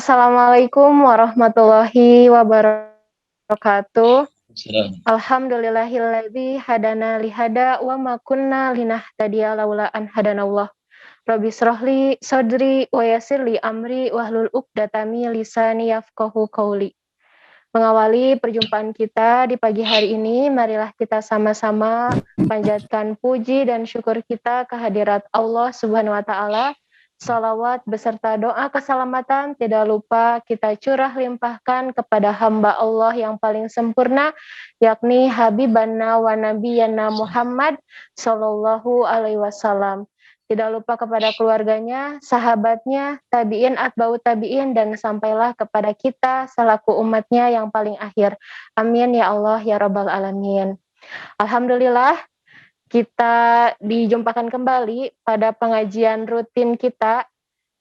Assalamualaikum warahmatullahi wabarakatuh. Salam. Alhamdulillahilladzi hadana lihada wa ma kunna linahtadiya laula an hadanallah. Rabbi shrahli sadri wa yassirli amri wahlul 'uqdatam min lisani yafqahu qauli. Mengawali perjumpaan kita di pagi hari ini, marilah kita sama-sama panjatkan puji dan syukur kita kehadirat Allah Subhanahu wa taala. Salawat beserta doa keselamatan tidak lupa kita curah limpahkan kepada hamba Allah yang paling sempurna, yakni Habibanna wa Nabiyana Muhammad Sallallahu Alaihi Wasallam. Tidak lupa kepada keluarganya, sahabatnya, tabi'in, atba'u tabi'in, dan sampailah kepada kita selaku umatnya yang paling akhir. Amin ya Allah ya Rabbal Alamin. Alhamdulillah, kita dijumpakan kembali pada pengajian rutin kita,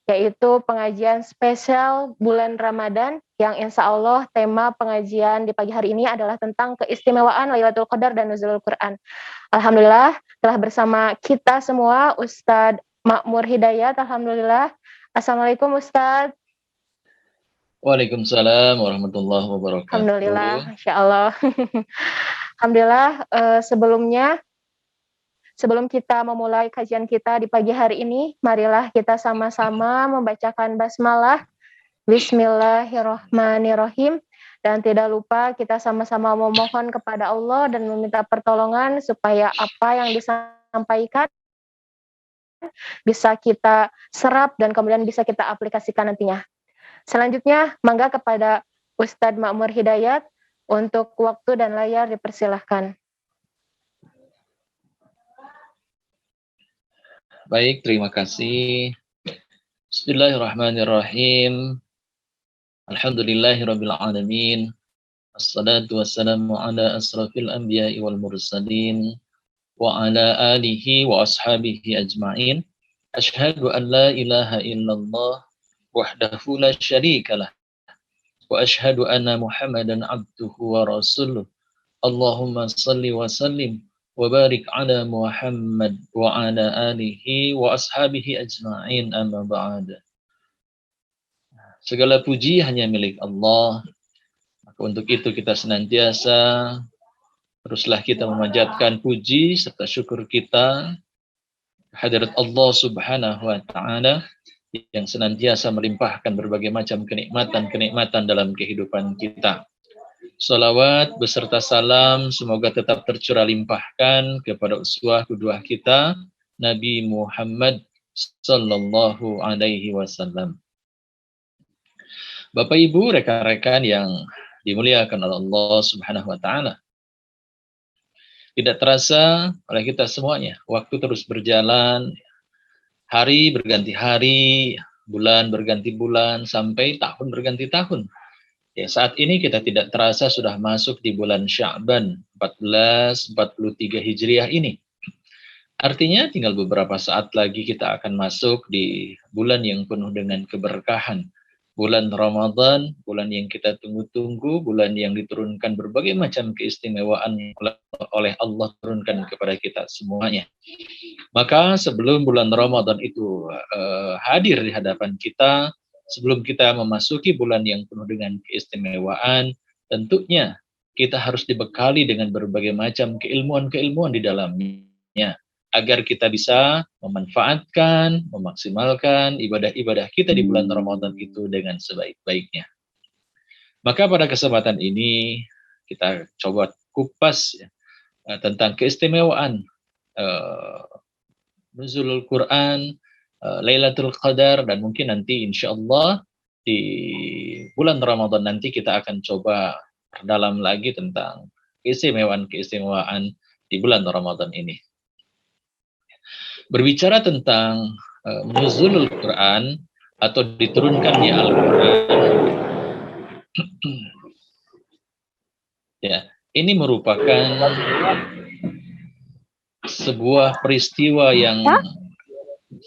yaitu pengajian spesial bulan Ramadan, yang insya Allah tema pengajian di pagi hari ini adalah tentang keistimewaan Lailatul Qadar dan Nuzulul Quran. Alhamdulillah, telah bersama kita semua Ustadz Ma'mur Hidayat. Alhamdulillah. Assalamualaikum Ustadz. Waalaikumsalam warahmatullahi wabarakatuh. Alhamdulillah, Masya Allah. Alhamdulillah, sebelum kita memulai kajian kita di pagi hari ini, marilah kita sama-sama membacakan basmalah. Bismillahirrahmanirrahim. Dan tidak lupa kita sama-sama memohon kepada Allah dan meminta pertolongan supaya apa yang disampaikan bisa kita serap dan kemudian bisa kita aplikasikan nantinya. Selanjutnya, mangga kepada Ustadz Ma'mur Hidayat untuk waktu dan layar dipersilahkan. Baik, terima kasih. Bismillahirrahmanirrahim. Alhamdulillahirabbil alamin. Assalatu wassalamu ala asrafil anbiya'i wal mursalin wa ala alihi wa ashabihi ajma'in. Asyhadu an la ilaha illallah wahdahu la syarikalah wa asyhadu anna Muhammadan abduhu wa rasuluh. Allahumma salli wa sallim wa barik ala Muhammad wa ala alihi wa ashabihi ajma'in, amma ba'd. Segala puji hanya milik Allah. Maka untuk itu kita senantiasa teruslah kita memanjatkan puji serta syukur kita kehadirat Allah Subhanahu wa taala yang senantiasa melimpahkan berbagai macam kenikmatan dalam kehidupan kita. Salawat beserta salam semoga tetap tercurah limpahkan kepada uswah qudwah kita, Nabi Muhammad sallallahu alaihi wasallam. Bapak Ibu, rekan-rekan yang dimuliakan oleh Allah Subhanahu wa taala. Tidak terasa oleh kita semuanya, waktu terus berjalan, hari berganti hari, bulan berganti bulan, sampai tahun berganti tahun. Ya, saat ini kita tidak terasa sudah masuk di bulan Sya'ban 1443 Hijriah ini. Artinya tinggal beberapa saat lagi kita akan masuk di bulan yang penuh dengan keberkahan. Bulan Ramadan, bulan yang kita tunggu-tunggu, bulan yang diturunkan berbagai macam keistimewaan oleh Allah turunkan kepada kita semuanya. Maka sebelum bulan Ramadan itu hadir di hadapan kita, sebelum kita memasuki bulan yang penuh dengan keistimewaan, tentunya kita harus dibekali dengan berbagai macam keilmuan-keilmuan di dalamnya, agar kita bisa memanfaatkan, memaksimalkan ibadah-ibadah kita di bulan Ramadan itu dengan sebaik-baiknya. Maka pada kesempatan ini kita coba kupas tentang keistimewaan Nuzulul Quran, Lailatul Qadar, dan mungkin nanti insya Allah di bulan Ramadan nanti kita akan coba perdalam lagi tentang keistimewaan-keistimewaan di bulan Ramadan ini. Berbicara tentang Nuzulul Quran atau diturunkannya Al-Quran, ya, ini merupakan sebuah peristiwa yang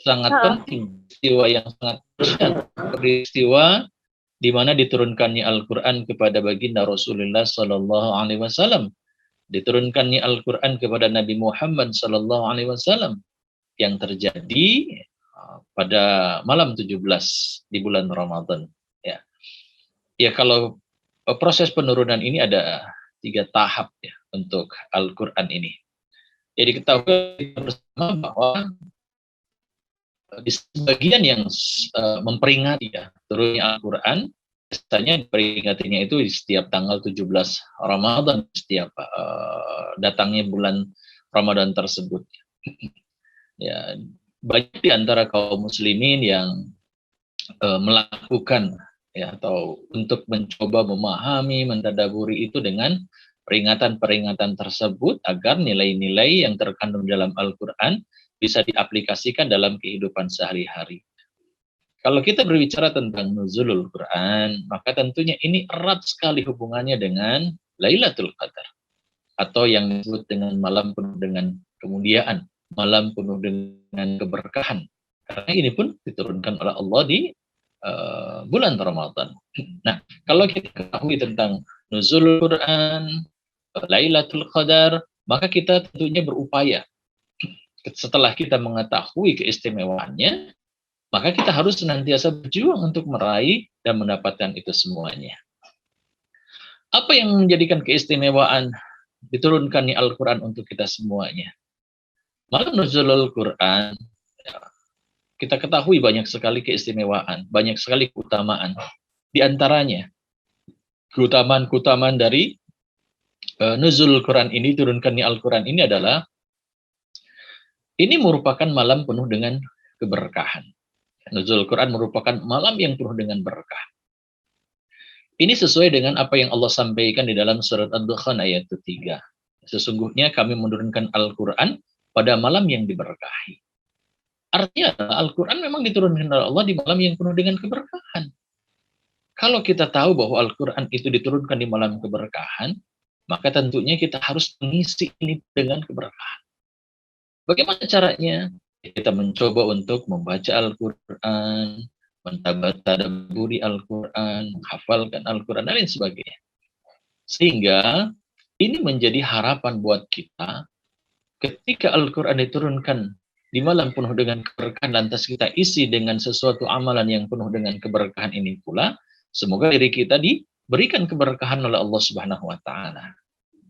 sangat penting, peristiwa yang sangat dahsyat, peristiwa di mana diturunkannya Al-Quran kepada baginda Rasulullah Sallallahu Alaihi Wasallam, diturunkannya Al-Quran kepada Nabi Muhammad Sallallahu Alaihi Wasallam yang terjadi pada malam 17 di bulan Ramadan. Ya, ya kalau proses penurunan ini ada 3 tahap ya untuk Al-Quran ini. Jadi ketahui bersama bahwa di sebagian yang memperingati ya turunnya Al-Quran, biasanya peringatinya itu di setiap tanggal 17 Ramadan, setiap datangnya bulan Ramadan tersebut. Ya, banyak di antara kaum muslimin yang melakukan ya atau untuk mencoba memahami, mentadaburi itu dengan peringatan-peringatan tersebut agar nilai-nilai yang terkandung dalam Al-Quran bisa diaplikasikan dalam kehidupan sehari-hari. Kalau kita berbicara tentang nuzulul Quran, maka tentunya ini erat sekali hubungannya dengan Lailatul Qadar atau yang disebut dengan malam penuh dengan kemuliaan, malam penuh dengan keberkahan. Karena ini pun diturunkan oleh Allah di bulan Ramadan. Nah, kalau kita ketahui tentang nuzulul Quran, Lailatul Qadar, maka kita tentunya berupaya setelah kita mengetahui keistimewaannya, maka kita harus senantiasa berjuang untuk meraih dan mendapatkan itu semuanya. Apa yang menjadikan keistimewaan diturunkannya Al-Quran untuk kita semuanya? Malam nuzulul Quran, kita ketahui banyak sekali keistimewaan, banyak sekali keutamaan. Di antaranya, keutamaan-keutamaan dari nuzul Quran ini, turunkannya Al-Quran ini adalah, ini merupakan malam penuh dengan keberkahan. Nuzul Quran merupakan malam yang penuh dengan berkah. Ini sesuai dengan apa yang Allah sampaikan di dalam surat Ad-Dukhan ayat 3. Sesungguhnya kami menurunkan Al-Quran pada malam yang diberkahi. Artinya Al-Quran memang diturunkan oleh Allah di malam yang penuh dengan keberkahan. Kalau kita tahu bahwa Al-Quran itu diturunkan di malam keberkahan, maka tentunya kita harus mengisi ini dengan keberkahan. Bagaimana caranya? Kita mencoba untuk membaca Al-Quran, mentadaburi Al-Quran, menghafalkan Al-Quran, dan lain sebagainya. Sehingga ini menjadi harapan buat kita ketika Al-Quran diturunkan di malam penuh dengan keberkahan, lantas kita isi dengan sesuatu amalan yang penuh dengan keberkahan ini pula, semoga diri kita diberikan keberkahan oleh Allah Subhanahu wa Ta'ala.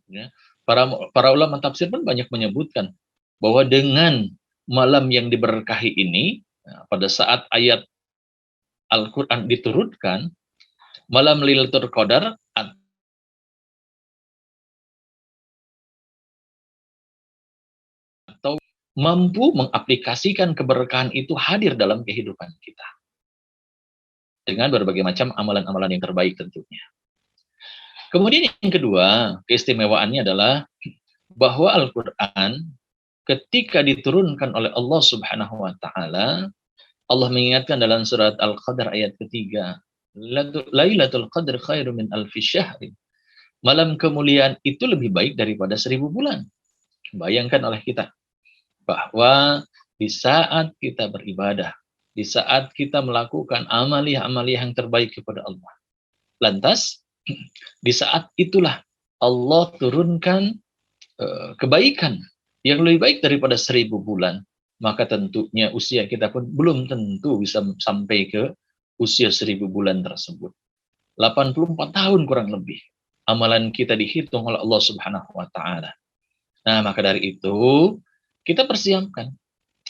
Ya. Para ulama tafsir pun banyak menyebutkan bahwa dengan malam yang diberkahi ini, pada saat ayat Al-Quran diturunkan, malam Lailatul Qadar atau mampu mengaplikasikan keberkahan itu hadir dalam kehidupan kita. Dengan berbagai macam amalan-amalan yang terbaik tentunya. Kemudian yang kedua, keistimewaannya adalah bahwa Al-Quran ketika diturunkan oleh Allah Subhanahu wa Ta'ala, Allah mengingatkan dalam surat Al-Qadar ayat ketiga, Lailatul Qadr khairu min alfi syahrin. Malam kemuliaan itu lebih baik daripada 1000 bulan. Bayangkan oleh kita bahwa di saat kita beribadah, di saat kita melakukan amaliyah-amaliyah yang terbaik kepada Allah, lantas di saat itulah Allah turunkan kebaikan yang lebih baik daripada 1000 bulan, maka tentunya usia kita pun belum tentu bisa sampai ke usia 1000 bulan tersebut. 84 tahun kurang lebih amalan kita dihitung oleh Allah Subhanahu wa Ta'ala. Nah, maka dari itu kita persiapkan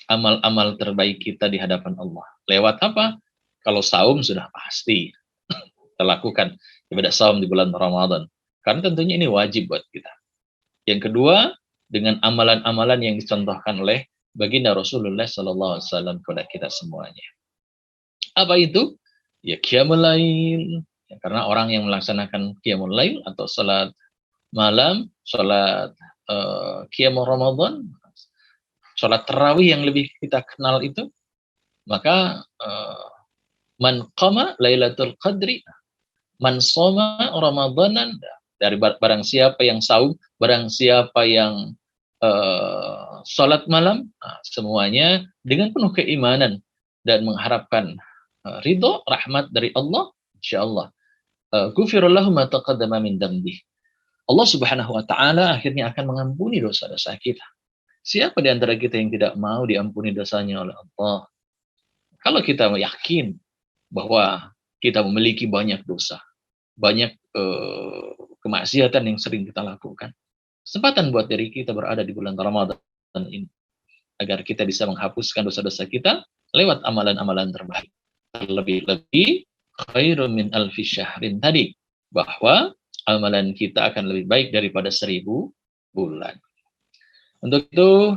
amal-amal terbaik kita di hadapan Allah. Lewat apa? Kalau saum sudah pasti kita lakukan ibadah saum di bulan Ramadan, karena tentunya ini wajib buat kita. Yang kedua, dengan amalan-amalan yang dicontohkan oleh baginda Rasulullah SAW kepada kita semuanya. Apa itu? Ya qiyamul lail. Ya, karena orang yang melaksanakan qiyamul lail atau salat malam, salat qiyamul Ramadan, salat tarawih yang lebih kita kenal itu, maka man qama lailatul qadri, man shoma ramadanan, dari barang siapa yang saum, barang siapa yang sholat malam, semuanya dengan penuh keimanan dan mengharapkan ridho, rahmat dari Allah, insyaallah ghufirallahu ma taqaddama min dzambi. Allah Subhanahu wa Ta'ala akhirnya akan mengampuni dosa-dosa kita. Siapa di antara kita yang tidak mau diampuni dosanya oleh Allah? Kalau kita yakin bahwa kita memiliki banyak dosa, banyak kemaksiatan yang sering kita lakukan. Kesempatan buat diri kita berada di bulan Ramadan ini agar kita bisa menghapuskan dosa-dosa kita lewat amalan-amalan terbaik. Lebih-lebih khairun min alfi syahrin tadi, bahwa amalan kita akan lebih baik daripada 1000 bulan. Untuk itu,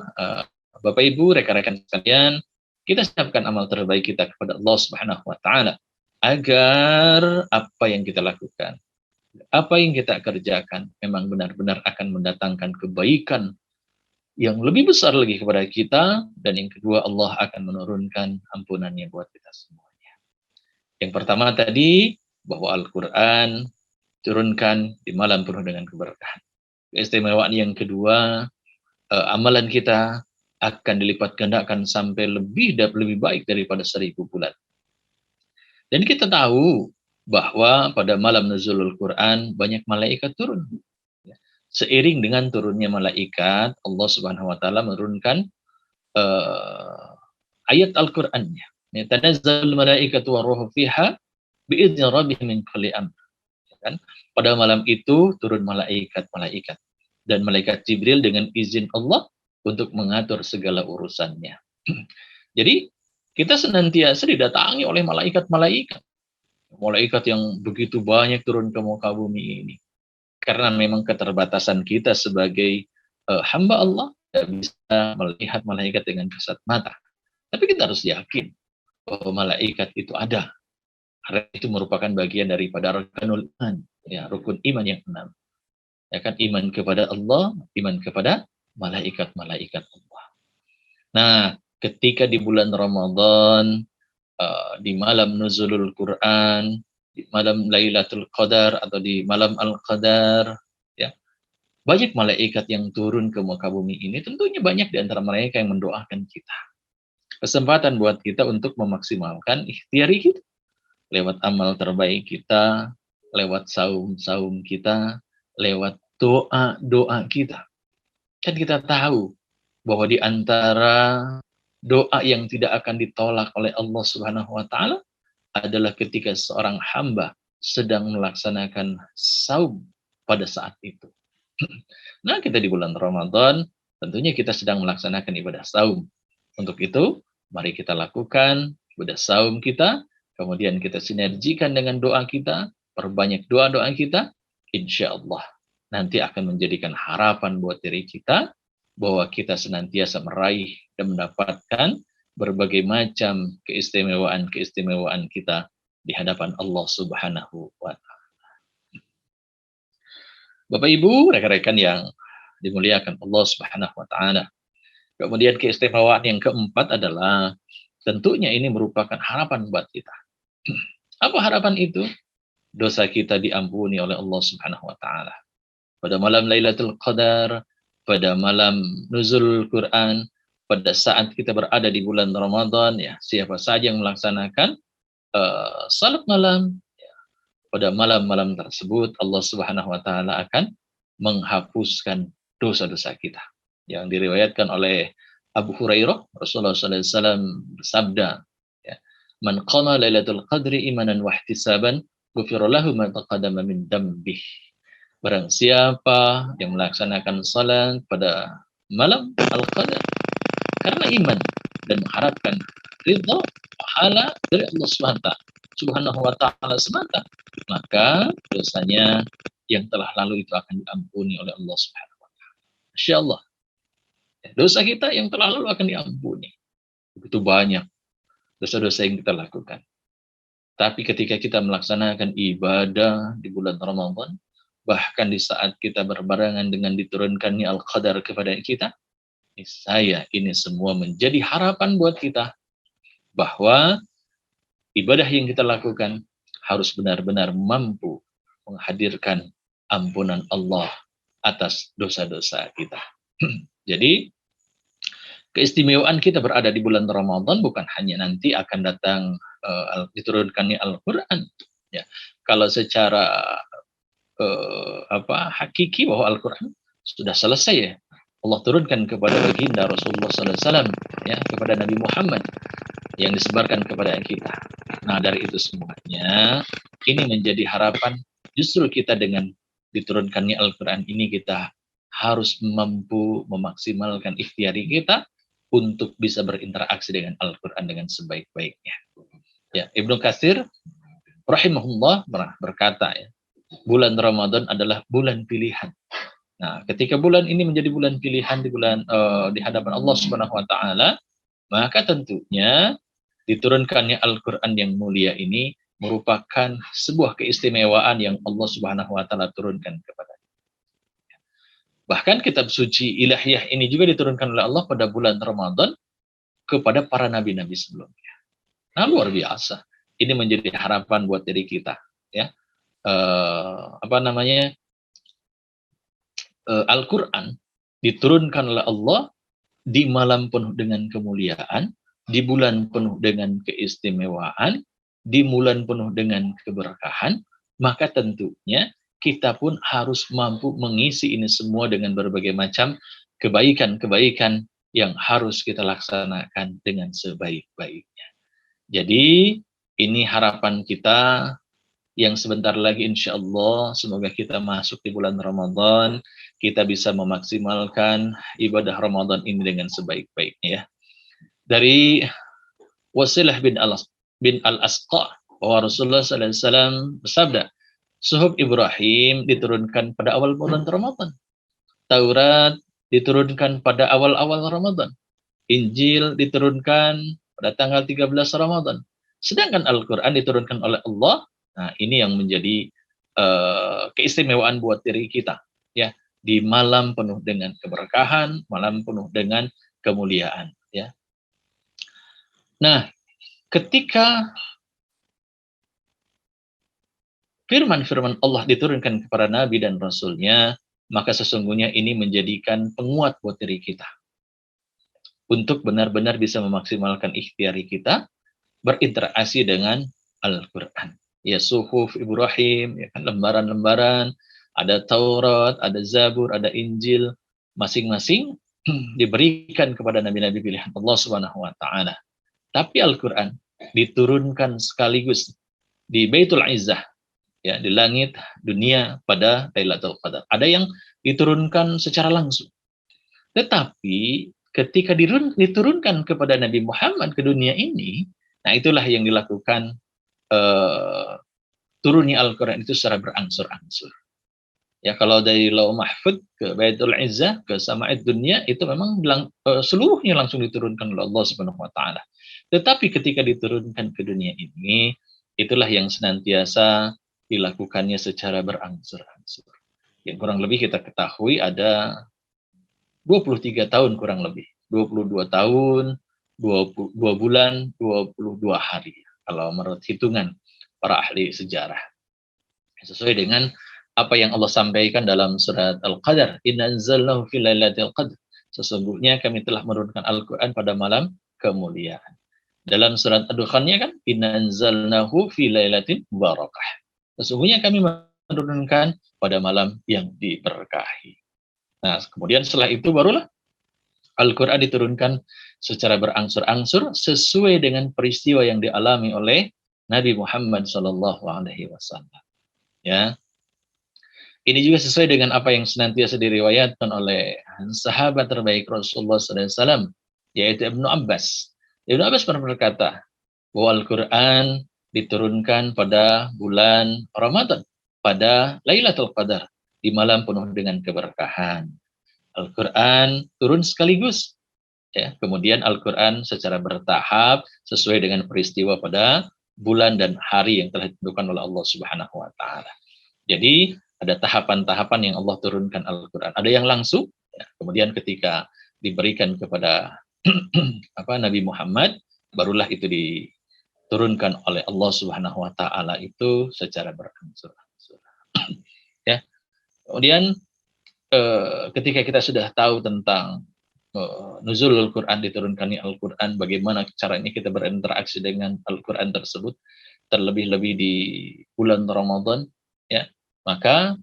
Bapak Ibu, rekan-rekan sekalian, kita siapkan amal terbaik kita kepada Allah Subhanahu wa taala agar apa yang kita lakukan, apa yang kita kerjakan memang benar-benar akan mendatangkan kebaikan yang lebih besar lagi kepada kita, dan yang kedua Allah akan menurunkan ampunannya buat kita semuanya. Yang pertama tadi, bahwa Al-Quran turunkan di malam penuh dengan keberkahan. Keistimewaan yang kedua, amalan kita akan dilipat gandakan sampai lebih baik daripada 1000 bulan. Dan kita tahu bahwa pada malam nuzulul Quran banyak malaikat turun. Seiring dengan turunnya malaikat, Allah Subhanahu wa taala menurunkan ayat Al-Qur'annya. Tanazzalul malaikatu waruhu fiha bi'izni rabbihim min kulli amr. Kan? Pada malam itu turun malaikat-malaikat dan malaikat Jibril dengan izin Allah untuk mengatur segala urusannya. Jadi kita senantiasa didatangi oleh malaikat-malaikat. Malaikat yang begitu banyak turun ke muka bumi ini. Karena memang keterbatasan kita sebagai hamba Allah tidak bisa melihat malaikat dengan kasat mata. Tapi kita harus yakin bahwa malaikat itu ada. Karena itu merupakan bagian daripada arkanul iman, ya, rukun iman yang 6. Ya kan, iman kepada Allah, iman kepada malaikat-malaikat Allah. Nah, ketika di bulan Ramadan, di malam nuzulul Quran, di malam Lailatul Qadar atau di malam Al-Qadar, ya, banyak malaikat yang turun ke muka bumi ini. Tentunya banyak di antara mereka yang mendoakan kita. Kesempatan buat kita untuk memaksimalkan ikhtiari kita lewat amal terbaik kita, lewat saum-saum kita, lewat doa-doa kita. Kan kita tahu bahwa di antara doa yang tidak akan ditolak oleh Allah Subhanahu wa taala adalah ketika seorang hamba sedang melaksanakan saum pada saat itu. Nah, kita di bulan Ramadan tentunya kita sedang melaksanakan ibadah saum. Untuk itu, mari kita lakukan ibadah saum kita, kemudian kita sinergikan dengan doa kita, perbanyak doa-doa kita, insya Allah nanti akan menjadikan harapan buat diri kita bahwa kita senantiasa meraih dan mendapatkan berbagai macam keistimewaan kita di hadapan Allah Subhanahu wa taala. Bapak Ibu, rekan-rekan yang dimuliakan Allah Subhanahu wa taala. Kemudian keistimewaan yang keempat adalah tentunya ini merupakan harapan buat kita. Apa harapan itu? Dosa kita diampuni oleh Allah Subhanahu wa taala. Pada malam Lailatul Qadar, pada malam nuzul Quran, pada saat kita berada di bulan Ramadan, ya, siapa saja yang melaksanakan salat malam, ya, pada malam-malam tersebut Allah Subhanahu wa taala akan menghapuskan dosa-dosa kita. Yang diriwayatkan oleh Abu Hurairah, Rasulullah SAW bersabda, ya, man qama lailatul qadri imanan wa ihtisaban ghufira lahu ma taqaddama min dambih. Barang siapa yang melaksanakan salat pada malam Al-Qadar karena iman dan mengharapkan ridha pahala dari Allah Subhanahu wa taala semata, maka dosanya yang telah lalu itu akan diampuni oleh Allah Subhanahu wa taala. Insyaallah. Dosa kita yang telah lalu akan diampuni. Begitu banyak dosa-dosa yang kita lakukan. Tapi ketika kita melaksanakan ibadah di bulan Ramadan, bahkan di saat kita berbarengan dengan diturunkannya Al-Qadar kepada kita, ini semua menjadi harapan buat kita bahwa ibadah yang kita lakukan harus benar-benar mampu menghadirkan ampunan Allah atas dosa-dosa kita. Jadi keistimewaan kita berada di bulan Ramadan bukan hanya nanti akan datang diturunkannya Al-Quran. Ya, kalau secara hakiki bahwa Al-Quran sudah selesai, ya, Allah turunkan kepada baginda Rasulullah SAW, ya, kepada Nabi Muhammad yang disebarkan kepada kita. Nah, dari itu semuanya ini menjadi harapan Justru kita dengan diturunkannya Al-Quran ini kita harus mampu memaksimalkan ikhtiari kita untuk bisa berinteraksi dengan Al-Quran dengan sebaik-baiknya. Ya, Ibnu Katsir rahimahullah berkata, ya, bulan Ramadan adalah bulan pilihan. Nah, ketika bulan ini menjadi bulan pilihan di hadapan Allah Subhanahu wa taala, maka tentunya diturunkannya Al-Quran yang mulia ini merupakan sebuah keistimewaan yang Allah Subhanahu wa taala turunkan kepada. Bahkan kitab suci ilahiyah ini juga diturunkan oleh Allah pada bulan Ramadan kepada para nabi-nabi sebelumnya. Nah, luar biasa. Ini menjadi harapan buat diri kita, ya. Al-Quran diturunkan oleh Allah di malam penuh dengan kemuliaan, di bulan penuh dengan keistimewaan, di bulan penuh dengan keberkahan, maka tentunya kita pun harus mampu mengisi ini semua dengan berbagai macam kebaikan-kebaikan yang harus kita laksanakan dengan sebaik-baiknya. Jadi ini harapan kita yang sebentar lagi insya Allah semoga kita masuk di bulan Ramadan, kita bisa memaksimalkan ibadah Ramadan ini dengan sebaik-baiknya. Dari Wasilah bin Al-Asqa bahwa Rasulullah SAW bersabda, Suhuf Ibrahim diturunkan pada awal bulan Ramadan. Taurat diturunkan pada awal-awal Ramadan. Injil diturunkan pada tanggal 13 Ramadan. Sedangkan Al-Quran diturunkan oleh Allah. Nah, ini yang menjadi keistimewaan buat diri kita. Ya, di malam penuh dengan keberkahan, malam penuh dengan kemuliaan. Ya. Nah, ketika firman-firman Allah diturunkan kepada Nabi dan Rasulnya, maka sesungguhnya ini menjadikan penguat buat diri kita. Untuk benar-benar bisa memaksimalkan ikhtiari kita, berinteraksi dengan Al-Quran. Ya, Suhuf Ibrahim, ya kan, lembaran-lembaran, ada Taurat, ada Zabur, ada Injil, masing-masing diberikan kepada nabi-nabi pilihan Allah Subhanahu wa taala. Tapi Al-Quran diturunkan sekaligus di Baitul Izzah, ya, di langit dunia pada Lailatul Qadar. Ada yang diturunkan secara langsung. Tetapi ketika diturunkan kepada Nabi Muhammad ke dunia ini, nah itulah yang dilakukan turunnya Al-Quran itu secara berangsur-angsur. Ya, kalau dari Lauh Mahfud ke Baitul Izzah ke Sama'id Dunia itu memang seluruhnya langsung diturunkan oleh Allah Subhanahu wa taala. Tetapi ketika diturunkan ke dunia ini, itulah yang senantiasa dilakukannya secara berangsur-angsur. Yang kurang lebih kita ketahui ada 23 tahun kurang lebih. 22 tahun, 2 bulan, 22 hari. Kalau menurut hitungan para ahli sejarah. Sesuai dengan apa yang Allah sampaikan dalam surat Al-Qadar. Inna anzalnahu fi lailatul qadr. Sesungguhnya kami telah menurunkan Al-Quran pada malam kemuliaan. Dalam surat Ad-Dukhannya kan, Inna anzalnahu fi lailatin barakah. Sesungguhnya kami menurunkan pada malam yang diberkahi. Nah, kemudian setelah itu barulah Al-Quran diturunkan secara berangsur-angsur sesuai dengan peristiwa yang dialami oleh Nabi Muhammad SAW. Ya, ini juga sesuai dengan apa yang senantiasa diriwayatkan oleh sahabat terbaik Rasulullah SAW, yaitu Ibnu Abbas. Ibnu Abbas pernah berkata bahwa Al-Quran diturunkan pada bulan Ramadan, pada Lailatul Qadar, di malam penuh dengan keberkahan. Al-Quran turun sekaligus. Ya, kemudian Al-Quran secara bertahap sesuai dengan peristiwa pada bulan dan hari yang telah ditentukan oleh Allah Subhanahu wa taala. Jadi ada tahapan-tahapan yang Allah turunkan Al-Quran. Ada yang langsung, ya, kemudian ketika diberikan kepada Nabi Muhammad, barulah itu diturunkan oleh Allah Subhanahu wa taala itu secara berangsur-angsur. Ya. Kemudian ketika kita sudah tahu tentang nuzulul Quran, diturunkannya Al-Quran, bagaimana caranya kita berinteraksi dengan Al-Quran tersebut, terlebih-lebih di bulan Ramadan, ya, maka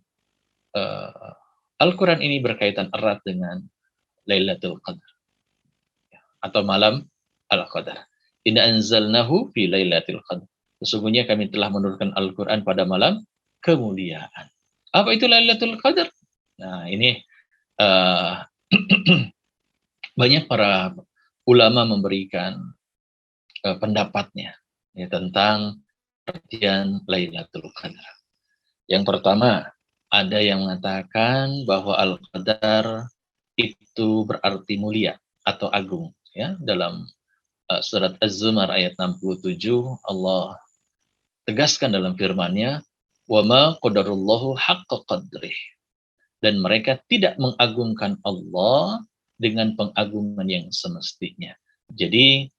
Al-Quran ini berkaitan erat dengan Lailatul Qadar, atau malam Al-Qadar. Inna anzalnahu fi Lailatul Qadar. Sesungguhnya kami telah menurunkan Al-Quran pada malam kemuliaan. Apa itu Lailatul Qadar? Nah, ini uh, banyak para ulama memberikan pendapatnya ya, tentang artian Lailatul Qadar. Yang pertama, ada yang mengatakan bahwa Al-Qadar itu berarti mulia atau agung. Ya, dalam surat Az-Zumar ayat 67, Allah tegaskan dalam firman-Nya, "Wa ma qadarullahu haqqa qadrih." Dan mereka tidak mengagungkan Allah dengan pengagungan yang semestinya. Jadi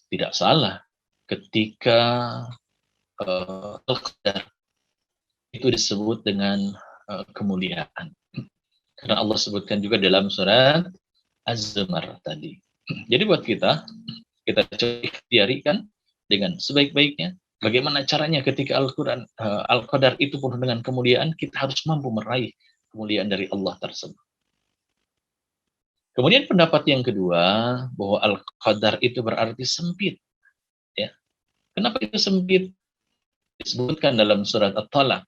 tidak salah ketika Al-Qadar itu disebut dengan kemuliaan. Karena Allah sebutkan juga dalam surat Az-Zumar tadi. Jadi buat kita coba ikhtiarikan dengan sebaik-baiknya. Bagaimana caranya ketika Al-Quran, Al-Qadar itu penuh dengan kemuliaan, kita harus mampu meraih kemuliaan dari Allah tersebut. Kemudian pendapat yang kedua, bahwa Al-Qadar itu berarti sempit. Ya. Kenapa itu sempit? Disebutkan dalam surat At-Talaq.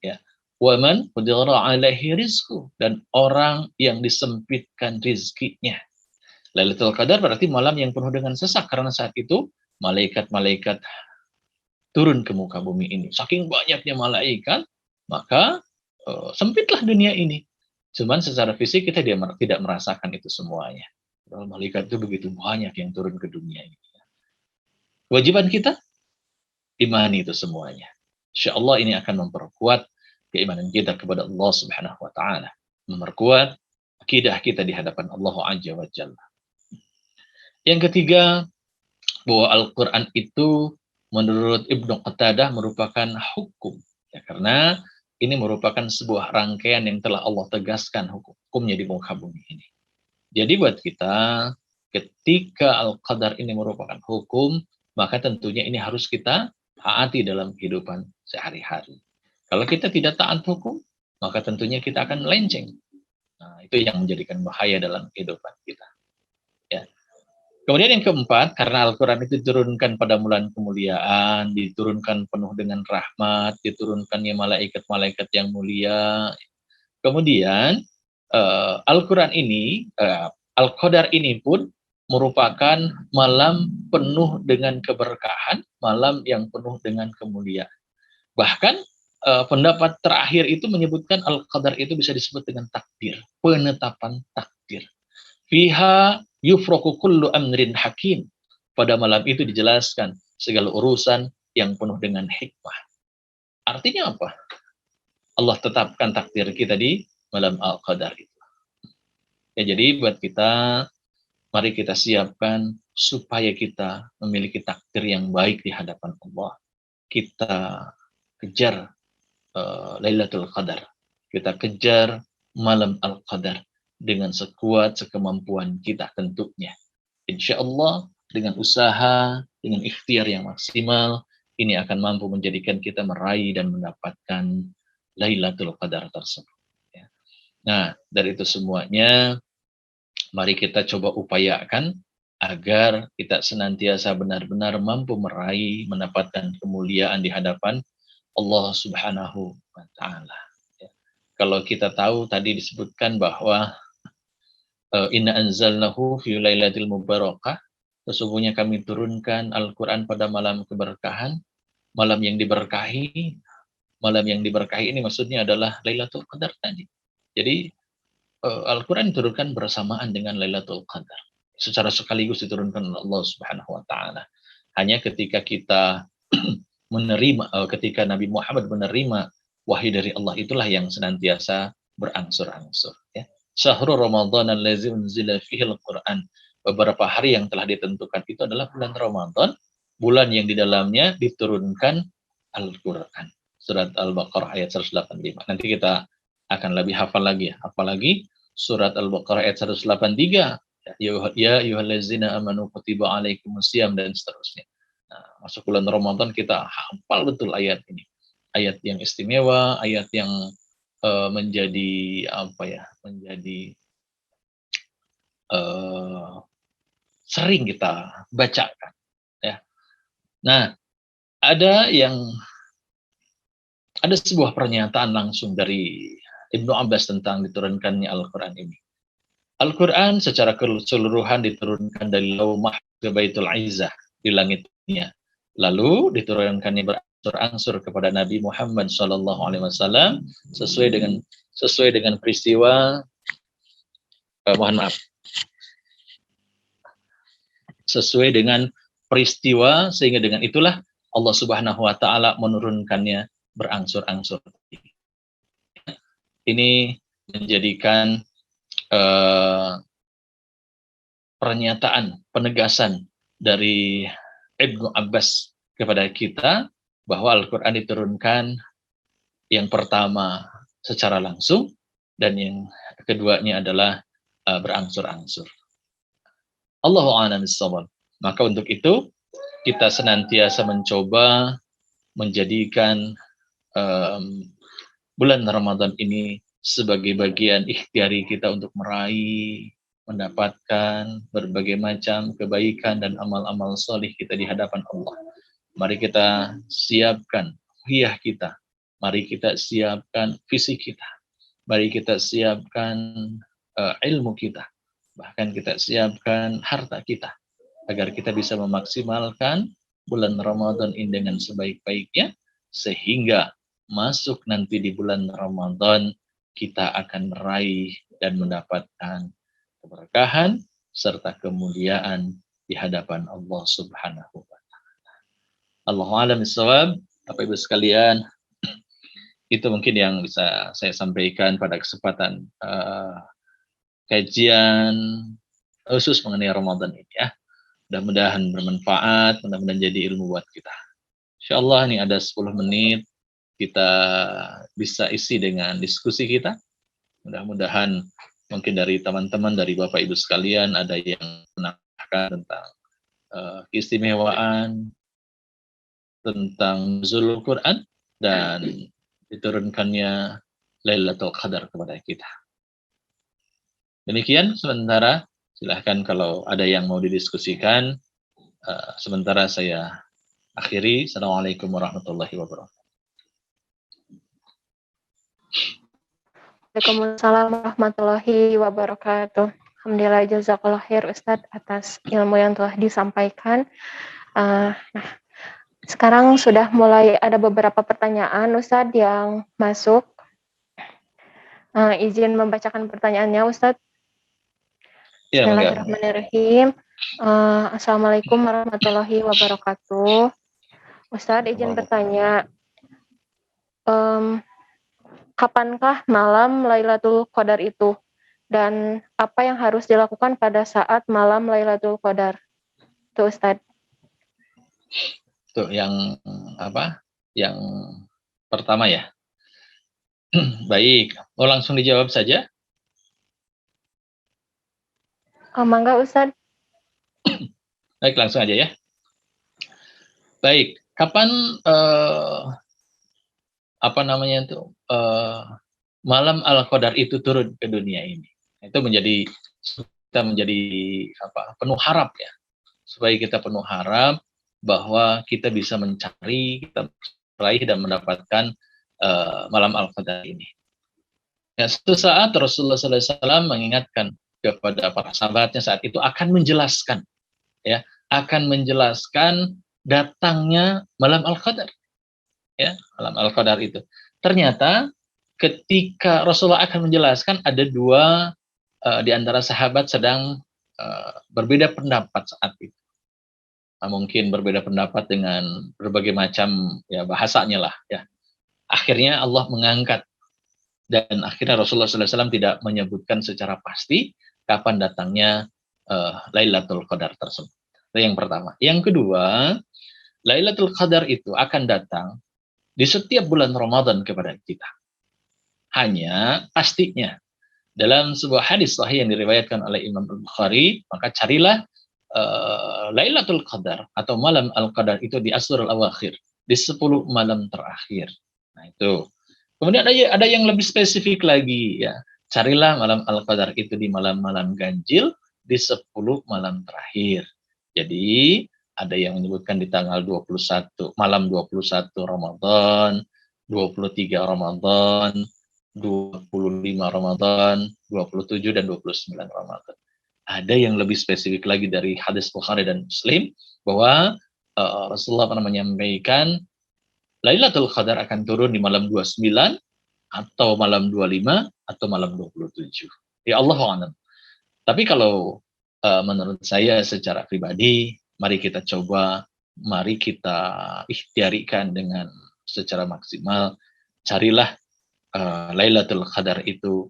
Ya. Waman qudira alaihi rizku, dan orang yang disempitkan rizkinya. Lailatul Qadar berarti malam yang penuh dengan sesak, karena saat itu malaikat-malaikat turun ke muka bumi ini. Saking banyaknya malaikat, maka sempitlah dunia ini. Cuman secara fisik kita tidak merasakan itu semuanya. Malaikat itu begitu banyak yang turun ke dunia ini. Kewajiban kita, imani itu semuanya. Insya Allah ini akan memperkuat keimanan kita kepada Allah Subhanahu wa Ta'ala, memperkuat akidah kita di hadapan Allah Azza wa Jalla. Yang ketiga, bahwa Al-Quran itu menurut Ibnu Qatadah merupakan hukum. Ya, karena ini merupakan sebuah rangkaian yang telah Allah tegaskan hukumnya di muka bumi ini. Jadi buat kita, ketika Al-Qadar ini merupakan hukum, maka tentunya ini harus kita taati dalam kehidupan sehari-hari. Kalau kita tidak taat hukum, maka tentunya kita akan melenceng. Nah, itu yang menjadikan bahaya dalam kehidupan kita. Ya. Kemudian yang keempat, karena Al-Quran itu diturunkan pada bulan kemuliaan, diturunkan penuh dengan rahmat, diturunkannya malaikat-malaikat yang mulia. Kemudian Al-Quran ini, Al-Qadar ini pun merupakan malam penuh dengan keberkahan, malam yang penuh dengan kemuliaan. Bahkan pendapat terakhir itu menyebutkan Al-Qadar itu bisa disebut dengan takdir, penetapan takdir. Fiha yufraku kullu amrin hakim. Pada malam itu dijelaskan segala urusan yang penuh dengan hikmah. Artinya apa? Allah tetapkan takdir kita di malam Al-Qadar itu. Ya, jadi buat kita, mari kita siapkan supaya kita memiliki takdir yang baik di hadapan Allah. Kita kejar Lailatul Qadar. Kita kejar malam Al-Qadar dengan sekuat sekemampuan kita tentunya. Insya Allah dengan usaha, dengan ikhtiar yang maksimal, ini akan mampu menjadikan kita meraih dan mendapatkan Lailatul Qadar tersebut. Ya. Nah, dari itu semuanya, mari kita coba upayakan agar kita senantiasa benar-benar mampu meraih, mendapatkan kemuliaan di hadapan Allah Subhanahu wa Ta'ala. Ya. Kalau kita tahu tadi disebutkan bahwa inna anzalnahu fi lailatul mubarakah, sesungguhnya kami turunkan Al-Quran pada malam keberkahan, malam yang diberkahi. Malam yang diberkahi ini maksudnya adalah Lailatul Qadar tadi. Jadi Al-Quran diturunkan bersamaan dengan Lailatul Qadar. Secara sekaligus diturunkan oleh Allah Subhanahu wa Ta'ala. Hanya ketika kita menerima, ketika Nabi Muhammad menerima wahyu dari Allah, itulah yang senantiasa berangsur-angsur. Ya. Syahrul Ramadan allazi unzila fihil Quran. Beberapa hari yang telah ditentukan itu adalah bulan Ramadan, bulan yang di dalamnya diturunkan Al-Quran. Surat Al-Baqarah ayat 185. Nanti kita akan lebih hafal lagi ya. Apalagi surat Al-Baqarah ayat 183. Ya ayyuhallazina amanu kutiba alaikumusiyam, dan seterusnya. Nah, masuk bulan Ramadan kita hafal betul ayat ini. Ayat yang istimewa, ayat yang menjadi apa ya? Menjadi sering kita bacakan ya. Nah, ada yang ada sebuah pernyataan langsung dari Ibnu Abbas tentang diturunkannya Al-Quran ini. Al-Quran secara keseluruhan diturunkan dari Laumah ke Baitul Izzah di langitnya. Lalu diturunkannya berangsur-angsur kepada Nabi Muhammad SAW sesuai dengan peristiwa mohon maaf sesuai dengan peristiwa, sehingga dengan itulah Allah Subhanahu wa taala menurunkannya berangsur-angsur. Ini menjadikan pernyataan, penegasan dari Ibnu Abbas kepada kita bahwa Al-Quran diturunkan yang pertama secara langsung dan yang keduanya adalah berangsur-angsur. Allahu a'lam bishawab. Maka untuk itu kita senantiasa mencoba menjadikan bulan Ramadan ini sebagai bagian ikhtiari kita untuk meraih, mendapatkan berbagai macam kebaikan dan amal-amal solih kita di hadapan Allah. Mari kita siapkan hiyah kita, mari kita siapkan fisik kita, mari kita siapkan ilmu kita, bahkan kita siapkan harta kita, agar kita bisa memaksimalkan bulan Ramadan ini dengan sebaik-baiknya, sehingga masuk nanti di bulan Ramadan kita akan meraih dan mendapatkan keberkahan serta kemuliaan di hadapan Allah Subhanahu wa taala. Allahu a'lam bishawab. Bapak Ibu sekalian, itu mungkin yang bisa saya sampaikan pada kesempatan kajian khusus mengenai Ramadan ini ya. Mudah-mudahan bermanfaat, mudah-mudahan jadi ilmu buat kita. Insyaallah ini ada 10 menit kita bisa isi dengan diskusi kita. Mudah-mudahan mungkin dari teman-teman, dari Bapak Ibu sekalian ada yang menambahkan tentang keistimewaan tentang nuzulul Quran dan diturunkannya Lailatul Qadar kepada kita. Demikian sementara, silahkan kalau ada yang mau didiskusikan. Sementara saya akhiri. Assalamualaikum warahmatullahi wabarakatuh. Waalaikumsalam warahmatullahi wabarakatuh. Alhamdulillah, jazakallah khair Ustadz atas ilmu yang telah disampaikan. Nah, sekarang sudah mulai ada beberapa pertanyaan Ustadz yang masuk. Izin membacakan pertanyaannya Ustadz. Ya, Bismillahirrahmanirrahim. Assalamualaikum warahmatullahi wabarakatuh. Ustadz izin bertanya, kapankah malam Lailatul Qadar itu? Dan apa yang harus dilakukan pada saat malam Lailatul Qadar? Tuh Ustadz. Tuh yang apa? Yang pertama ya. Baik, mau langsung dijawab saja? Mangga Ustadz. Baik, langsung aja ya. Baik, kapan malam Al-Qadar itu turun ke dunia ini? Itu kita menjadi penuh harap ya. Supaya kita penuh harap bahwa kita bisa mencari, kita meraih dan mendapatkan malam Al-Qadar ini. Ya, suatu saat Rasulullah SAW mengingatkan kepada para sahabatnya saat itu akan menjelaskan datangnya malam Al-Qadar. Ya, malam Al-Qadar itu. Ternyata ketika Rasulullah akan menjelaskan, ada dua di antara sahabat sedang berbeda pendapat saat itu. Mungkin berbeda pendapat dengan berbagai macam ya bahasanya lah ya. Akhirnya Allah mengangkat, dan akhirnya Rasulullah SAW tidak menyebutkan secara pasti kapan datangnya Lailatul Qadar tersebut. Itu yang pertama. Yang kedua, Lailatul Qadar itu akan datang di setiap bulan Ramadan kepada kita. Hanya pastinya dalam sebuah hadis sahih yang diriwayatkan oleh Imam Al-Bukhari, maka carilah Lailatul Qadar atau malam Al-Qadar itu di Ashrul Awakhir, di 10 malam terakhir. Nah itu. Kemudian ada yang lebih spesifik lagi ya. Carilah malam Al-Qadar itu di malam-malam ganjil, di 10 malam terakhir. Jadi ada yang menyebutkan di tanggal 21, malam 21 Ramadan, 23 Ramadan, 25 Ramadan, 27 dan 29 Ramadan. Ada yang lebih spesifik lagi dari hadis Bukhari dan Muslim bahwa Rasulullah pernah menyampaikan Lailatul Qadar akan turun di malam 29 atau malam 25 atau malam 27. Ya Allah a'lam. Tapi kalau menurut saya secara pribadi, mari kita coba, mari kita ikhtiarikan dengan secara maksimal. Carilah Lailatul Qadar itu.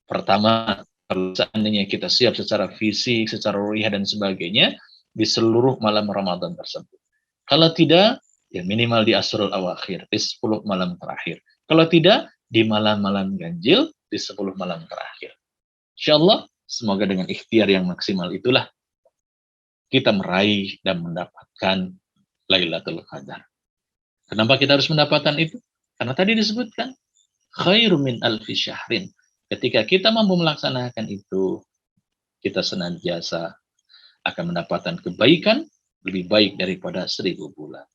Pertama, kalau seandainya kita siap secara fisik, secara ruhiyah dan sebagainya, di seluruh malam Ramadan tersebut. Kalau tidak, ya minimal di Asrul Awakhir, di 10 malam terakhir. Kalau tidak, di malam-malam ganjil, di 10 malam terakhir. Insyaallah, semoga dengan ikhtiar yang maksimal itulah kita meraih dan mendapatkan Lailatul Qadar. Kenapa kita harus mendapatkan itu? Karena tadi disebutkan, khairu min alfi syahrin. Ketika kita mampu melaksanakan itu, kita senantiasa akan mendapatkan kebaikan lebih baik daripada 1000 bulan.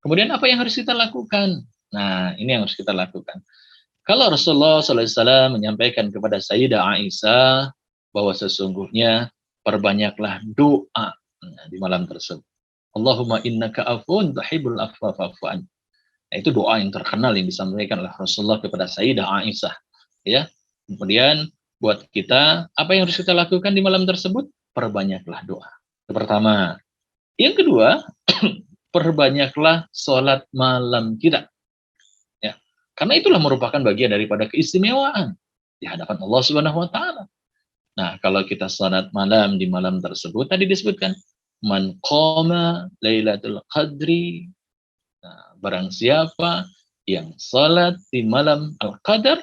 Kemudian apa yang harus kita lakukan? Nah, ini yang harus kita lakukan. Kalau Rasulullah SAW menyampaikan kepada Sayyidah Aisyah bahwa sesungguhnya perbanyaklah doa di malam tersebut. Allahumma innaka afun tuhibbul afwa fa'fu an. Nah, itu doa yang terkenal yang disampaikan oleh Rasulullah kepada Sayyidah Aisyah. Ya. Kemudian buat kita, apa yang harus kita lakukan di malam tersebut? Perbanyaklah doa. Yang pertama. Yang kedua, perbanyaklah sholat malam kita. Ya. Karena itulah merupakan bagian daripada keistimewaan di hadapan Allah Subhanahu wa taala. Nah, kalau kita sholat malam di malam tersebut tadi disebutkan man qama lailatul qadri. Nah, barang siapa yang sholat di malam al-qadar,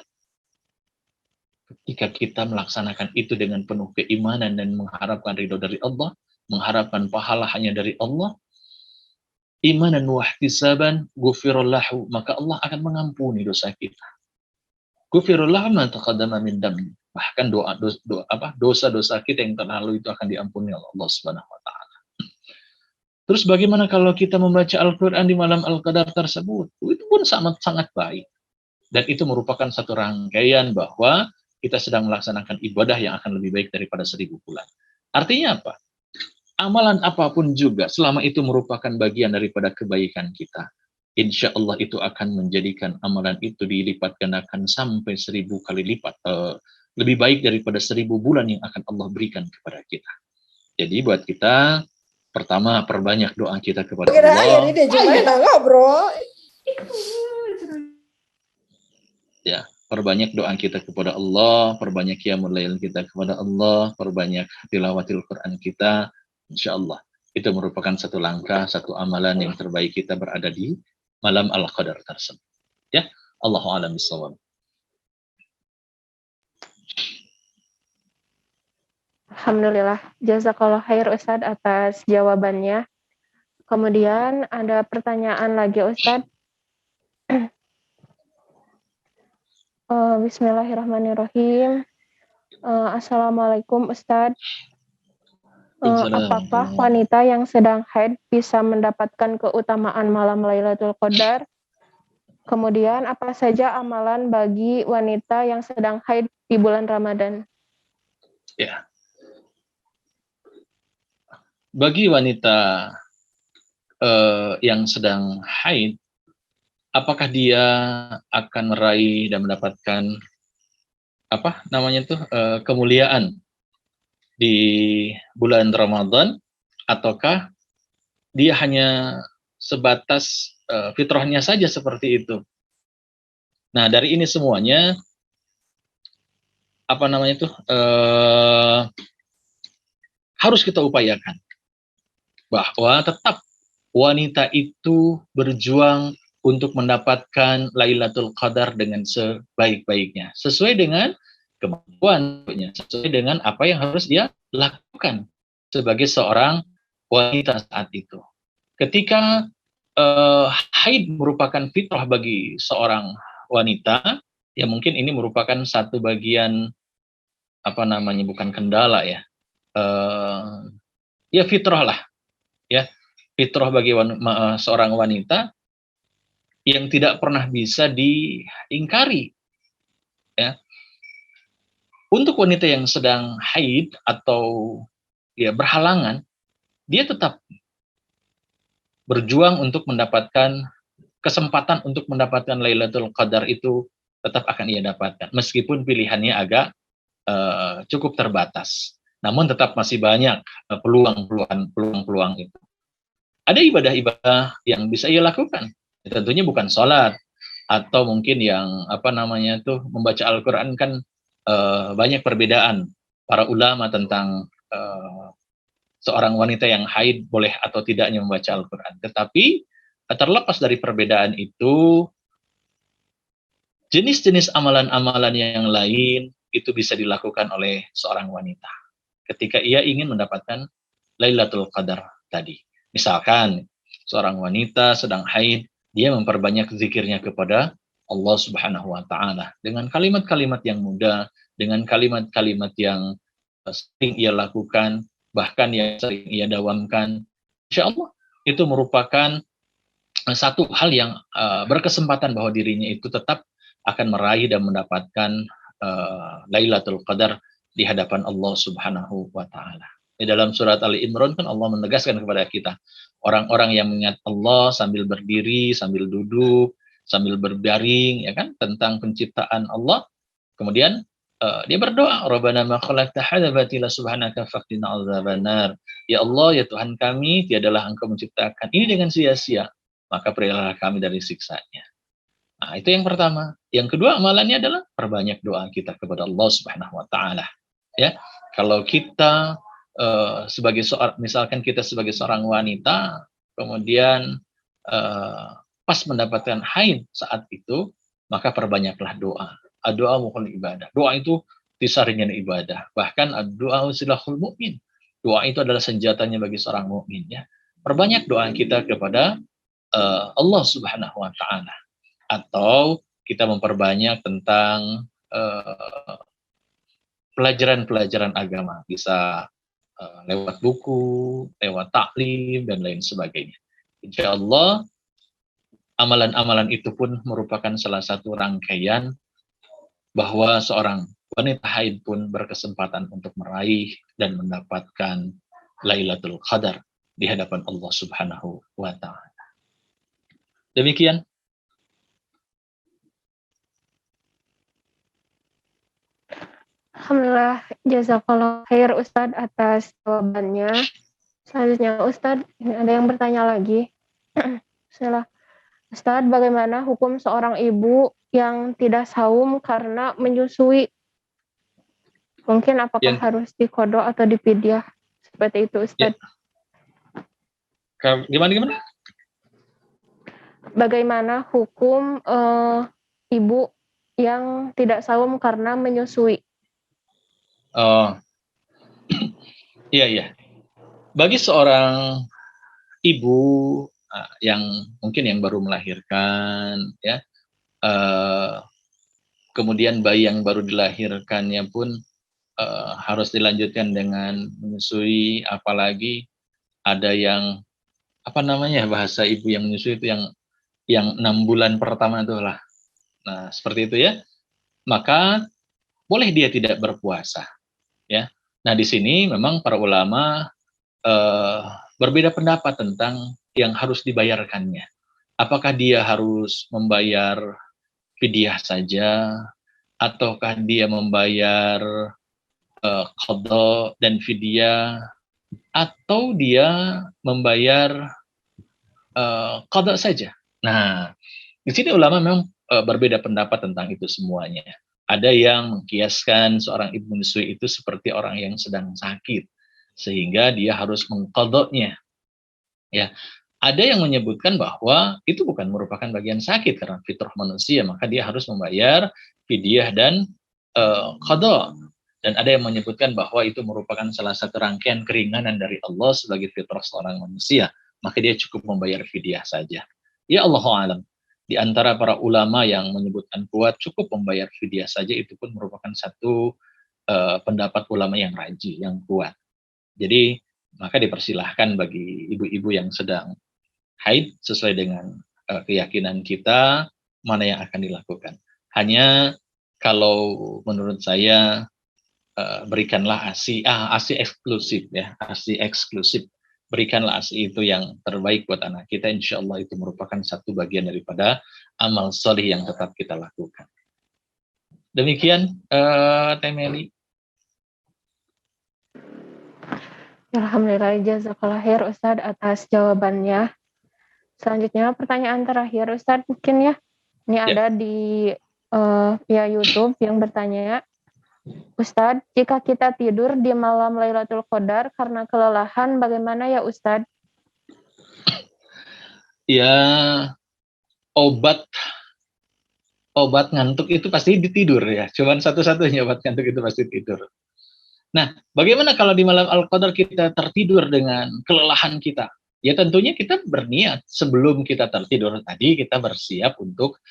ketika kita melaksanakan itu dengan penuh keimanan dan mengharapkan ridho dari Allah, mengharapkan pahala hanya dari Allah, imanan wa ihtisaban ghufirallahu, maka Allah akan mengampuni dosa kita. Ghufirallahu ma taqaddama min dambi. Bahkan dosa-dosa kita yang terlalu itu akan diampuni oleh Allah Subhanahu wa taala. Terus bagaimana kalau kita membaca Al-Qur'an di malam Al-Qadar tersebut? Itu pun sangat baik. Dan itu merupakan satu rangkaian bahwa kita sedang melaksanakan ibadah yang akan lebih baik daripada 1000 bulan. Artinya apa? Amalan apapun juga, selama itu merupakan bagian daripada kebaikan kita, insya Allah itu akan menjadikan amalan itu dilipat gandakan sampai 1000 kali lipat. Lebih baik daripada 1000 bulan yang akan Allah berikan kepada kita. Jadi buat kita, pertama perbanyak doa kita kepada Allah. Ya, perbanyak doa kita kepada Allah, perbanyak qiyamul lail kita kepada Allah, perbanyak tilawatil Quran kita, insya Allah. Itu merupakan satu langkah, satu amalan yang terbaik kita berada di malam Al-Qadar tersebut. Ya, Allahu a'lam bishawab. Alhamdulillah, jazakallah khair Ustadz atas jawabannya. Kemudian ada pertanyaan lagi Ustadz. Bismillahirrahmanirrahim. Assalamualaikum Ustadz. Apakah wanita yang sedang haid bisa mendapatkan keutamaan malam Lailatul Qadar? Kemudian apa saja amalan bagi wanita yang sedang haid di bulan Ramadan? Ya. Bagi wanita yang sedang haid, apakah dia akan meraih dan mendapatkan kemuliaan di bulan Ramadan, ataukah dia hanya sebatas fitrahnya saja seperti itu? Nah, dari ini semuanya harus kita upayakan bahwa tetap wanita itu berjuang untuk mendapatkan Lailatul Qadar dengan sebaik-baiknya, sesuai dengan kemampuannya, sesuai dengan apa yang harus dia lakukan sebagai seorang wanita saat itu. Ketika haid merupakan fitrah bagi seorang wanita, ya mungkin ini merupakan satu bagian bukan kendala ya, ya fitrah lah, ya fitrah bagi seorang wanita yang tidak pernah bisa diingkari, ya. Untuk wanita yang sedang haid atau ya berhalangan, dia tetap berjuang untuk mendapatkan kesempatan untuk mendapatkan Lailatul Qadar itu tetap akan ia dapatkan, meskipun pilihannya agak cukup terbatas. Namun tetap masih banyak peluang-peluang itu. Ada ibadah-ibadah yang bisa ia lakukan. Tentunya bukan sholat atau mungkin yang apa namanya tuh membaca Al-Quran kan banyak perbedaan para ulama tentang seorang wanita yang haid boleh atau tidaknya membaca Al-Quran. Tetapi terlepas dari perbedaan itu, jenis-jenis amalan-amalan yang lain itu bisa dilakukan oleh seorang wanita ketika ia ingin mendapatkan Lailatul Qadar tadi. Misalkan seorang wanita sedang haid, dia memperbanyak zikirnya kepada Allah Subhanahu wa taala dengan kalimat-kalimat yang mudah, dengan kalimat-kalimat yang sering ia lakukan, bahkan yang sering ia dawamkan. Insya Allah itu merupakan satu hal yang berkesempatan bahwa dirinya itu tetap akan meraih dan mendapatkan Lailatul Qadar di hadapan Allah Subhanahu wa taala. Di dalam surat Ali Imran kan Allah menegaskan kepada kita, orang-orang yang mengingat Allah sambil berdiri, sambil duduk, sambil berbaring, ya kan, tentang penciptaan Allah. Kemudian dia berdoa, Rabbana ma khalaqta hadza batila subhanaka faqina adzabannar. Ya Allah, ya Tuhan kami, tiadalah Engkau menciptakan ini dengan sia-sia, maka peliharalah kami dari siksanya. Nah, itu yang pertama. Yang kedua, amalannya adalah perbanyak doa kita kepada Allah Subhanahu wa taala. Ya. Kalau kita sebagai seorang, misalkan kita sebagai seorang wanita, kemudian pas mendapatkan haid saat itu, maka perbanyaklah doa. Doa mukhul ibadah. Doa itu tisarinya ibadah. Bahkan doa silahul mukmin. Doa itu adalah senjatanya bagi seorang mukmin, ya. Perbanyak doa kita kepada Allah Subhanahu wa taala. Atau kita memperbanyak tentang pelajaran-pelajaran agama, bisa lewat buku, lewat taklim, dan lain sebagainya. Insya Allah, amalan-amalan itu pun merupakan salah satu rangkaian bahwa seorang wanita haid pun berkesempatan untuk meraih dan mendapatkan Lailatul Qadar di hadapan Allah Subhanahu wa taala. Demikian. Alhamdulillah, jazakallah khair Ustadz atas jawabannya. Selanjutnya Ustadz, ini ada yang bertanya lagi. Bismillah. Ustadz, bagaimana hukum seorang ibu yang tidak saum karena menyusui? Mungkin apakah harus diqodho atau dipidyah? Seperti itu Ustadz. Ya. Gimana? Bagaimana hukum ibu yang tidak saum karena menyusui? Oh, iya. Bagi seorang ibu yang mungkin yang baru melahirkan, ya, kemudian bayi yang baru dilahirkannya pun harus dilanjutkan dengan menyusui, apalagi ada yang apa namanya bahasa ibu yang menyusui itu yang 6 bulan pertama itu lah. Nah, seperti itu ya. Maka boleh dia tidak berpuasa, ya. Nah, di sini memang para ulama berbeda pendapat tentang yang harus dibayarkannya. Apakah dia harus membayar fidyah saja, ataukah dia membayar qadha dan fidyah, atau dia membayar qadha saja. Nah, di sini ulama memang berbeda pendapat tentang itu semuanya. Ada yang mengkiaskan seorang ibu menyusui itu seperti orang yang sedang sakit, sehingga dia harus mengqadhanya. Ya, ada yang menyebutkan bahwa itu bukan merupakan bagian sakit karena fitrah manusia, maka dia harus membayar fidyah dan qadha. Dan ada yang menyebutkan bahwa itu merupakan salah satu rangkaian keringanan dari Allah sebagai fitrah seorang manusia, maka dia cukup membayar fidyah saja. Ya Allah alam. Di antara para ulama yang menyebutkan kuat cukup membayar fidyah saja, itu pun merupakan satu pendapat ulama yang rajih, yang kuat. Jadi maka dipersilahkan bagi ibu-ibu yang sedang haid sesuai dengan keyakinan kita, mana yang akan dilakukan. Hanya kalau menurut saya berikanlah ASI eksklusif ya, ASI eksklusif. Berikanlah ASI itu yang terbaik buat anak kita, insya Allah itu merupakan satu bagian daripada amal soleh yang tetap kita lakukan. Demikian, Teh Meli. Alhamdulillah, jazakallah khair Ustadz atas jawabannya. Selanjutnya pertanyaan terakhir Ustadz mungkin ya. Ini ada di via YouTube yang bertanya, Ustadz, jika kita tidur di malam Lailatul Qadar karena kelelahan, bagaimana ya Ustadz? Ya, obat ngantuk itu pasti tidur ya. Cuman satu-satunya obat ngantuk itu pasti tidur. Nah, bagaimana kalau di malam Al-Qadar kita tertidur dengan kelelahan kita? Ya tentunya kita berniat sebelum kita tertidur tadi, kita bersiap untuk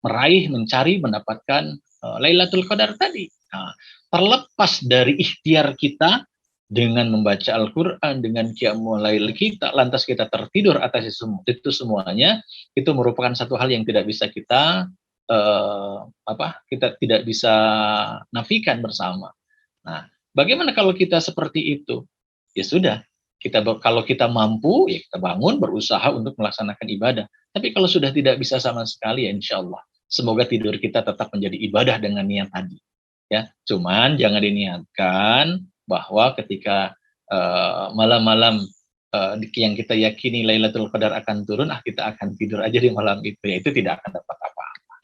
mencari, mendapatkan Lailatul Qadar tadi. Nah, terlepas dari ikhtiar kita dengan membaca Al-Quran, dengan qiyamul lail kita, lantas kita tertidur atas itu semuanya, itu merupakan satu hal yang tidak bisa kita kita tidak bisa nafikan bersama. Nah, bagaimana kalau kita seperti itu? Ya sudah, kalau kita mampu, ya kita bangun, berusaha untuk melaksanakan ibadah. Tapi kalau sudah tidak bisa sama sekali, ya insya Allah, semoga tidur kita tetap menjadi ibadah dengan niat tadi. Ya, cuman jangan diniatkan bahwa ketika malam-malam yang kita yakini Lailatul Qadar akan turun, kita akan tidur aja di malam itu. Ya, itu tidak akan dapat apa-apa.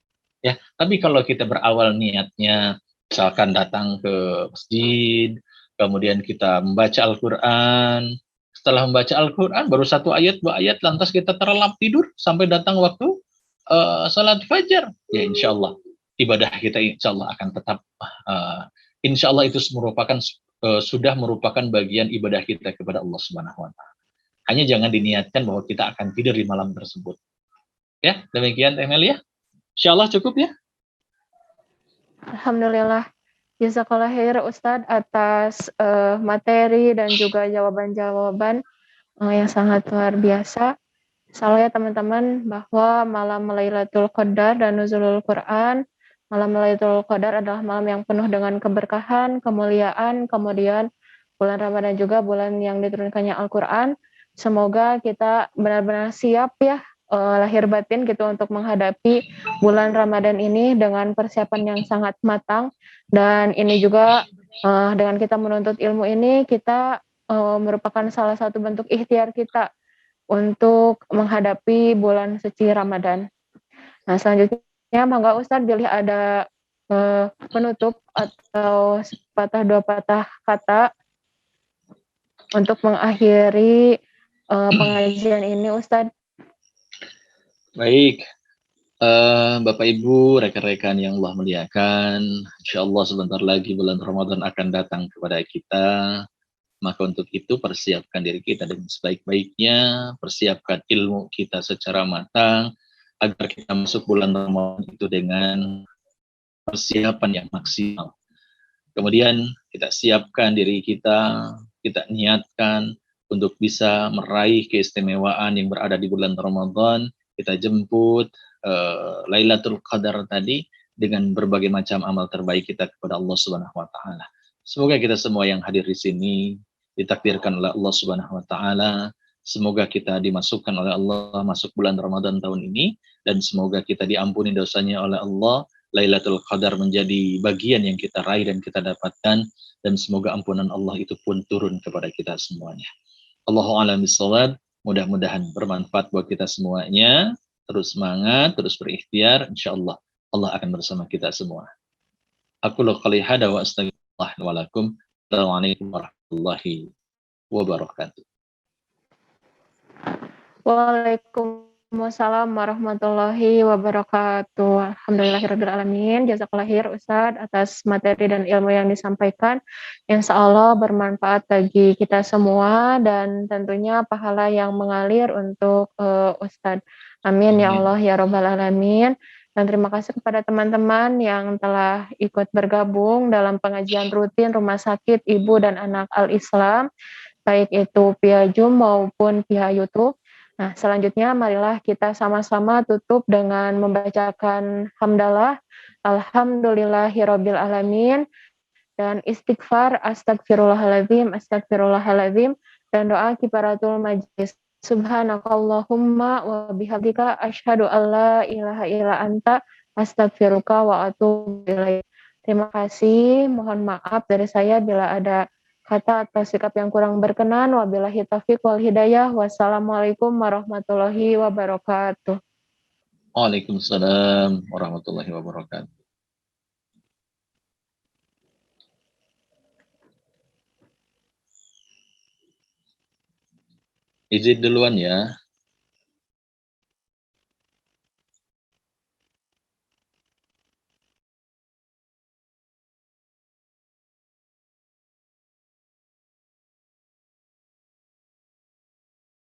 Ya, tapi kalau kita berawal niatnya, misalkan datang ke masjid, kemudian kita membaca Al-Quran, setelah membaca Al-Quran, baru 1 ayat, 2 ayat, lantas kita terlelap tidur sampai datang waktu salat fajar, ya insya Allah ibadah kita insya Allah akan tetap, insya Allah itu sudah merupakan bagian ibadah kita kepada Allah Subhanahu Wa Taala. Hanya jangan diniatkan bahwa kita akan tidur di malam tersebut. Ya, demikian Teh Meli ya. Insya Allah cukup ya. Alhamdulillah. Jazakallah khair Ustadz atas materi dan juga jawaban-jawaban yang sangat luar biasa. Salah ya teman-teman bahwa malam Lailatul Qadar dan nuzulul Quran, malam Lailatul Qadar adalah malam yang penuh dengan keberkahan, kemuliaan, kemudian bulan Ramadan juga bulan yang diturunkannya Al-Quran. Semoga kita benar-benar siap ya lahir batin gitu untuk menghadapi bulan Ramadan ini dengan persiapan yang sangat matang. Dan ini juga dengan kita menuntut ilmu ini, kita merupakan salah satu bentuk ikhtiar kita untuk menghadapi bulan suci Ramadan. Nah, selanjutnya monggo Ustadz pilih ada penutup atau sepatah dua patah kata untuk mengakhiri pengajian ini Ustadz. Baik, Bapak Ibu, rekan-rekan yang Allah muliakan, insya Allah sebentar lagi bulan Ramadan akan datang kepada kita. Maka untuk itu persiapkan diri kita dengan sebaik-baiknya, persiapkan ilmu kita secara matang, agar kita masuk bulan Ramadan itu dengan persiapan yang maksimal. Kemudian kita siapkan diri kita niatkan untuk bisa meraih keistimewaan yang berada di bulan Ramadan, kita jemput Lailatul Qadar tadi dengan berbagai macam amal terbaik kita kepada Allah Subhanahu wa taala. Semoga kita semua yang hadir di sini ditakdirkan oleh Allah Subhanahu wa taala. Semoga kita dimasukkan oleh Allah masuk bulan Ramadan tahun ini, dan semoga kita diampuni dosanya oleh Allah. Lailatul Qadar menjadi bagian yang kita raih dan kita dapatkan, dan semoga ampunan Allah itu pun turun kepada kita semuanya. Allahu a'lam bishawab. Mudah-mudahan bermanfaat buat kita semuanya. Terus semangat, terus berikhtiar, insyaallah Allah akan bersama kita semua. Aku qouli hada wa astaghfirullah wa lakum. Assalamualaikum warahmatullahi wabarakatuh. Waalaikumsalam warahmatullahi wabarakatuh. Alhamdulillahirabbil alamin. Jazakallah khair Ustadz atas materi dan ilmu yang disampaikan. Insya Allah bermanfaat bagi kita semua dan tentunya pahala yang mengalir untuk Ustadz. Amin ya Allah ya rabbal alamin. Dan terima kasih kepada teman-teman yang telah ikut bergabung dalam pengajian rutin Rumah Sakit Ibu dan Anak Al-Islam, baik itu via Zoom maupun via YouTube. Nah, selanjutnya marilah kita sama-sama tutup dengan membacakan hamdalah, alhamdulillahirabbil alamin, dan istighfar astagfirullahaladzim, astagfirullahaladzim, dan doa kifaratul majlis. Subhanakallahumma wa bihamdika asyhadu alla ilaha illa anta astaghfiruka wa atubu ilaik. Terima kasih, mohon maaf dari saya bila ada kata atau sikap yang kurang berkenan. Wabillahi taufiq wal hidayah. Wassalamualaikum warahmatullahi wabarakatuh. Waalaikumsalam warahmatullahi wabarakatuh. Izin duluan ya.